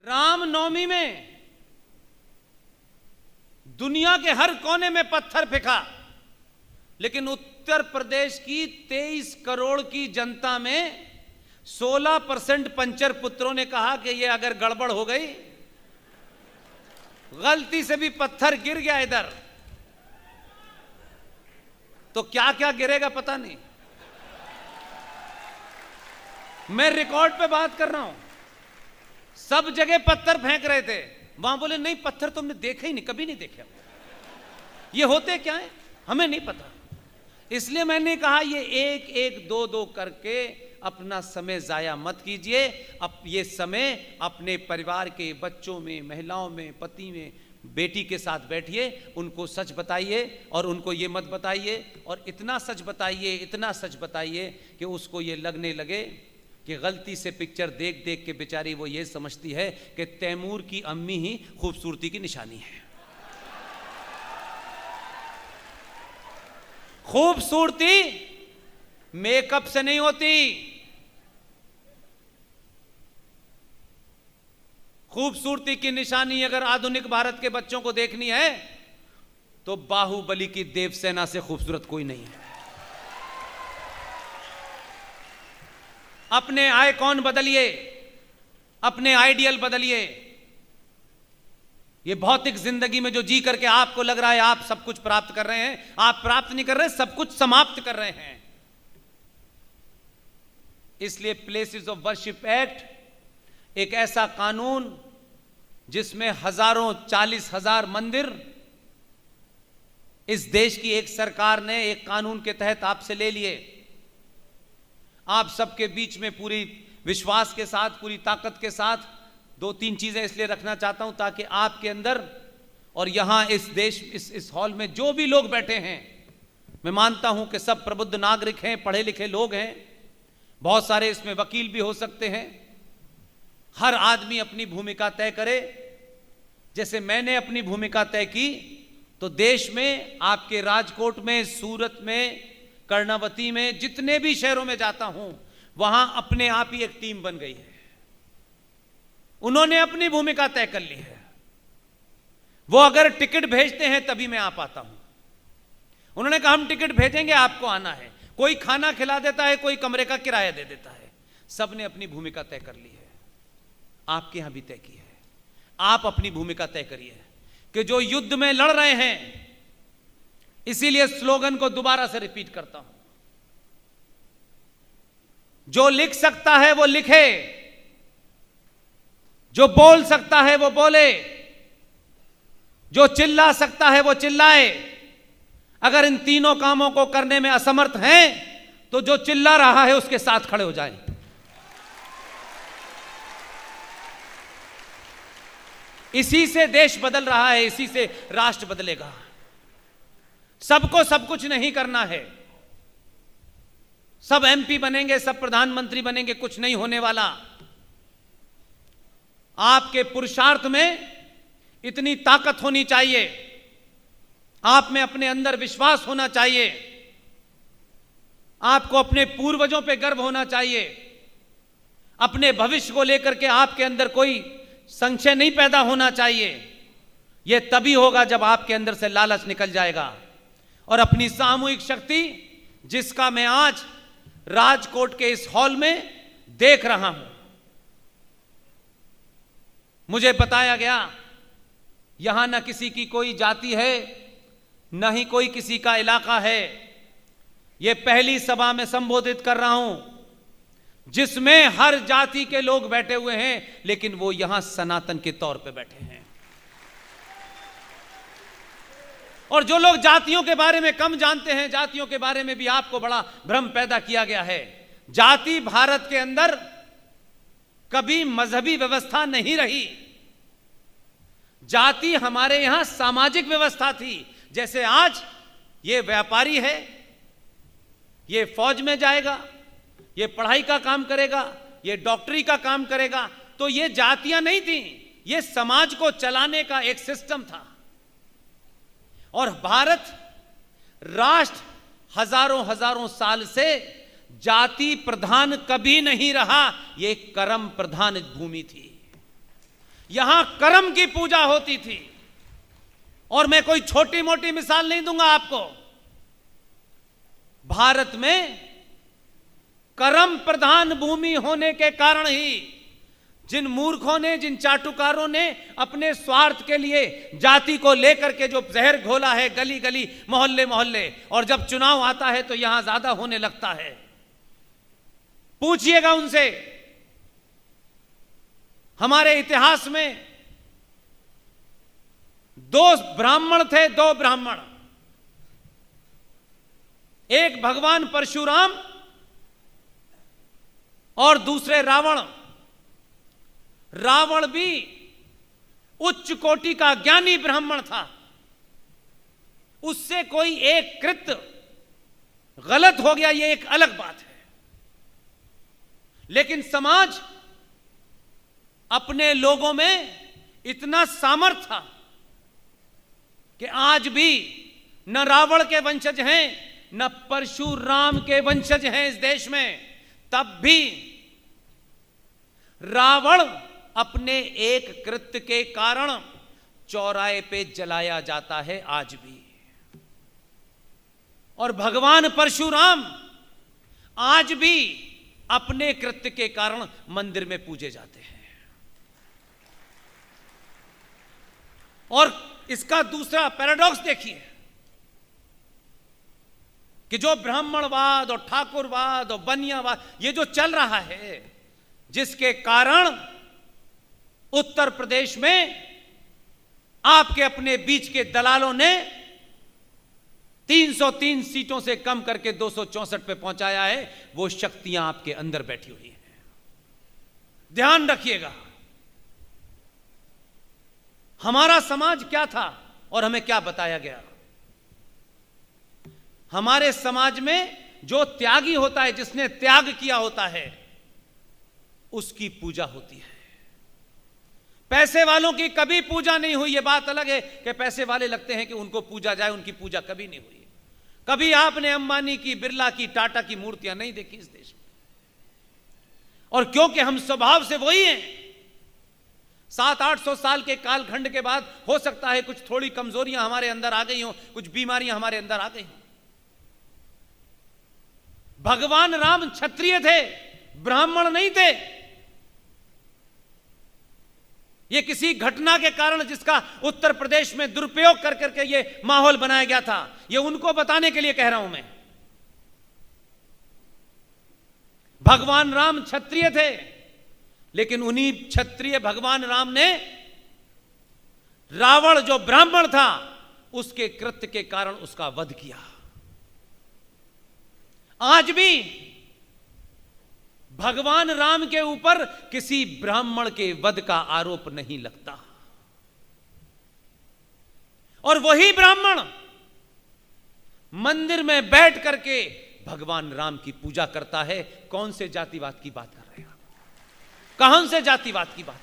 रामनवमी में दुनिया के हर कोने में पत्थर फेंका, लेकिन उत्तर प्रदेश की 23 करोड़ की जनता में 16% पंचर पुत्रों ने कहा कि ये अगर गड़बड़ हो गई, गलती से भी पत्थर गिर गया इधर तो क्या क्या गिरेगा पता नहीं। मैं रिकॉर्ड पे बात कर रहा हूं, सब जगह पत्थर फेंक रहे थे, वहां बोले नहीं पत्थर तुमने देखे ही नहीं, कभी नहीं देखे। ये होते क्या है हमें नहीं पता, इसलिए मैंने कहा ये एक एक दो दो करके अपना समय जाया मत कीजिए। अब ये समय अपने परिवार के बच्चों में, महिलाओं में, पति में, बेटी के साथ बैठिए, उनको सच बताइए और उनको ये मत बताइए, और इतना सच बताइए, इतना सच बताइए कि उसको ये लगने लगे कि गलती से पिक्चर देख देख के बेचारी वो ये समझती है कि तैमूर की अम्मी ही खूबसूरती की निशानी है। खूबसूरती मेकअप से नहीं होती, खूबसूरती की निशानी अगर आधुनिक भारत के बच्चों को देखनी है तो बाहुबली की देवसेना से खूबसूरत कोई नहीं है। अपने आइकॉन बदलिए, अपने आइडियल बदलिए। ये भौतिक जिंदगी में जो जी करके आपको लग रहा है आप सब कुछ प्राप्त कर रहे हैं, आप प्राप्त नहीं कर रहे, सब कुछ समाप्त कर रहे हैं। इसलिए प्लेसेस ऑफ वर्शिप एक्ट एक ऐसा कानून जिसमें हजारों 40,000 मंदिर इस देश की एक सरकार ने एक कानून के तहत आपसे ले लिए। आप सबके बीच में पूरी विश्वास के साथ, पूरी ताकत के साथ 2-3 चीजें इसलिए रखना चाहता हूं ताकि आपके अंदर और यहां इस देश इस हॉल में जो भी लोग बैठे हैं, मैं मानता हूं कि सब प्रबुद्ध नागरिक हैं, पढ़े लिखे लोग हैं, बहुत सारे इसमें वकील भी हो सकते हैं। हर आदमी अपनी भूमिका तय करे। जैसे मैंने अपनी भूमिका तय की तो देश में, आपके राजकोट में, सूरत में, कर्णावती में, जितने भी शहरों में जाता हूं वहां अपने आप ही एक टीम बन गई है। उन्होंने अपनी भूमिका तय कर ली है। वो अगर टिकट भेजते हैं तभी मैं आ पाता हूं। उन्होंने कहा हम टिकट भेजेंगे, आपको आना है। कोई खाना खिला देता है, कोई कमरे का किराया दे देता है। सबने अपनी भूमिका तय कर ली है। आपके यहां भी तय की है। आप अपनी भूमिका तय करिए कि जो युद्ध में लड़ रहे हैं, इसीलिए स्लोगन को दोबारा से रिपीट करता हूं, जो लिख सकता है वो लिखे, जो बोल सकता है वो बोले, जो चिल्ला सकता है वो चिल्लाए। अगर इन तीनों कामों को करने में असमर्थ हैं तो जो चिल्ला रहा है उसके साथ खड़े हो जाएं। इसी से देश बदल रहा है, इसी से राष्ट्र बदलेगा। सबको सब कुछ नहीं करना है। सब एमपी बनेंगे, सब प्रधानमंत्री बनेंगे, कुछ नहीं होने वाला। आपके पुरुषार्थ में इतनी ताकत होनी चाहिए, आप में अपने अंदर विश्वास होना चाहिए, आपको अपने पूर्वजों पे गर्व होना चाहिए, अपने भविष्य को लेकर के आपके अंदर कोई संशय नहीं पैदा होना चाहिए। यह तभी होगा जब आपके अंदर से लालच निकल जाएगा। और अपनी सामूहिक शक्ति, जिसका मैं आज राजकोट के इस हॉल में देख रहा हूं, मुझे बताया गया यहां न किसी की कोई जाति है, न ही कोई किसी का इलाका है। यह पहली सभा में संबोधित कर रहा हूं जिसमें हर जाति के लोग बैठे हुए हैं, लेकिन वो यहां सनातन के तौर पे बैठे हैं। और जो लोग जातियों के बारे में कम जानते हैं, जातियों के बारे में भी आपको बड़ा भ्रम पैदा किया गया है। जाति भारत के अंदर कभी मजहबी व्यवस्था नहीं रही। जाति हमारे यहां सामाजिक व्यवस्था थी। जैसे आज ये व्यापारी है, ये फौज में जाएगा, ये पढ़ाई का काम करेगा, ये डॉक्टरी का काम करेगा, तो ये जातियां नहीं थी, ये समाज को चलाने का एक सिस्टम था। और भारत राष्ट्र हजारों हजारों साल से जाति प्रधान कभी नहीं रहा, ये कर्म प्रधान भूमि थी। यहां कर्म की पूजा होती थी। और मैं कोई छोटी मोटी मिसाल नहीं दूंगा आपको। भारत में कर्म प्रधान भूमि होने के कारण ही जिन मूर्खों ने, जिन चाटुकारों ने अपने स्वार्थ के लिए जाति को लेकर के जो जहर घोला है गली गली, मोहल्ले मोहल्ले, और जब चुनाव आता है तो यहां ज्यादा होने लगता है। पूछिएगा उनसे, हमारे इतिहास में 2 ब्राह्मण थे, 2 ब्राह्मण, एक भगवान परशुराम और दूसरे रावण। रावण भी उच्च कोटि का ज्ञानी ब्राह्मण था। उससे कोई एक कृत्य गलत हो गया, यह एक अलग बात है। लेकिन समाज अपने लोगों में इतना सामर्थ्य था कि आज भी न रावण के वंशज हैं, न परशुराम के वंशज हैं इस देश में। तब भी रावण अपने एक कृत्य के कारण चौराहे पे जलाया जाता है आज भी। और भगवान परशुराम आज भी अपने कृत्य के कारण मंदिर में पूजे जाते हैं। और इसका दूसरा पैराडॉक्स देखिए कि जो ब्राह्मणवाद और ठाकुरवाद और बनियावाद ये जो चल रहा है, जिसके कारण उत्तर प्रदेश में आपके अपने बीच के दलालों ने 303 सीटों से कम करके 264 पे पहुंचाया है, वो शक्तियां आपके अंदर बैठी हुई हैं। ध्यान रखिएगा, हमारा समाज क्या था और हमें क्या बताया गया। हमारे समाज में जो त्यागी होता है, जिसने त्याग किया होता है, उसकी पूजा होती है। पैसे वालों की कभी पूजा नहीं हुई। यह बात अलग है कि पैसे वाले लगते हैं कि उनको पूजा जाए, उनकी पूजा कभी नहीं हुई। कभी आपने अंबानी की, बिरला की, टाटा की मूर्तियां नहीं देखी इस देश में। और क्योंकि हम स्वभाव से वही हैं, 700-800 साल के कालखंड के बाद हो सकता है कुछ थोड़ी कमजोरियां हमारे अंदर आ गई हों, कुछ बीमारियां हमारे अंदर आ गई हों। भगवान राम क्षत्रिय थे, ब्राह्मण नहीं थे। ये किसी घटना के कारण जिसका उत्तर प्रदेश में दुरुपयोग कर करके ये माहौल बनाया गया था, ये उनको बताने के लिए कह रहा हूं मैं। भगवान राम क्षत्रिय थे, लेकिन उन्हीं क्षत्रिय भगवान राम ने रावण जो ब्राह्मण था उसके कृत्य के कारण उसका वध किया। आज भी भगवान राम के ऊपर किसी ब्राह्मण के वध का आरोप नहीं लगता। और वही ब्राह्मण मंदिर में बैठ करके भगवान राम की पूजा करता है। कौन से जातिवाद की बात कर रहे हैं आप? कहां से जातिवाद की बात?